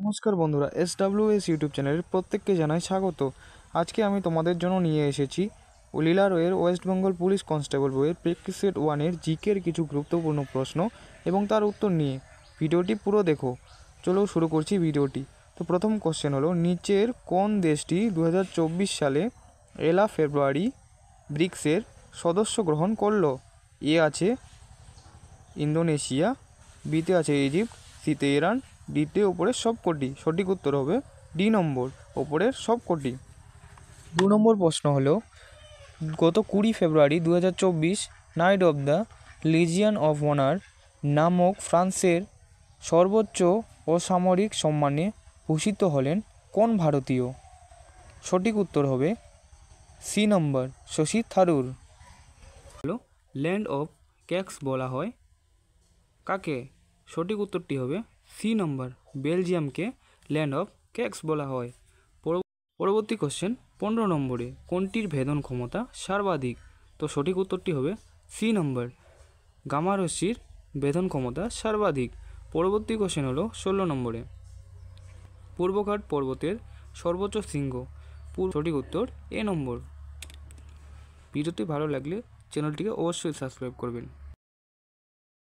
নমস্কার বন্ধুরা, SWS YouTube চ্যানেলের প্রত্যেককে জানাই স্বাগত। আজকে আমি তোমাদের জন্য নিয়ে এসেছি লীলা রয়ের ওয়েস্ট বেঙ্গল পুলিশ কনস্টেবল বইয়ের প্র্যাকটিস সেট 1-এর জিকের কিছু গুরুত্বপূর্ণ প্রশ্ন এবং তার উত্তর নিয়ে। ভিডিওটি পুরো দেখো। চলো শুরু করছি ভিডিওটি। তো প্রথম কোশ্চেন হলো, নিচের কোন দেশটি 2024 সালে 1 ফেব্রুয়ারি ব্রিক্সের সদস্য গ্রহণ করলো? এ আছে ইন্দোনেশিয়া, বিতে আছে ইজিপ্ট, সিতে ইরান, ডিতে ওপরের সবকটি। সঠিক উত্তর হবে ডি নম্বর, ওপরের সবকটি। 2 নম্বর প্রশ্ন হলো, গত 20 ফেব্রুয়ারি 2024 night of the legion of honour নামক ফ্রান্সের সর্বোচ্চ অসামরিক সম্মানে ভূষিত হলেন কোন ভারতীয়? সঠিক উত্তর হবে সি নম্বর, শশী থারুর। হলো ল্যান্ড অফ ক্যাক্স বলা হয় কাকে? সঠিক উত্তরটি হবে সি নম্বর, বেলজিয়ামকে ল্যান্ড অফ ক্যাক্স বলা হয়। পরবর্তী কোশ্চেন 15 নম্বরে, কোনটির ভেদন ক্ষমতা সর্বাধিক? তো সঠিক উত্তরটি হবে সি নম্বর, গামারশ্মির ভেদন ক্ষমতা সর্বাধিক। পরবর্তী কোশ্চেন হলো 16 নম্বরে, পূর্বঘাট পর্বতের সর্বোচ্চ শৃঙ্গ। সঠিক উত্তর এ নম্বর। ভিডিওটি ভালো লাগলে চ্যানেলটিকে অবশ্যই সাবস্ক্রাইব করবেন।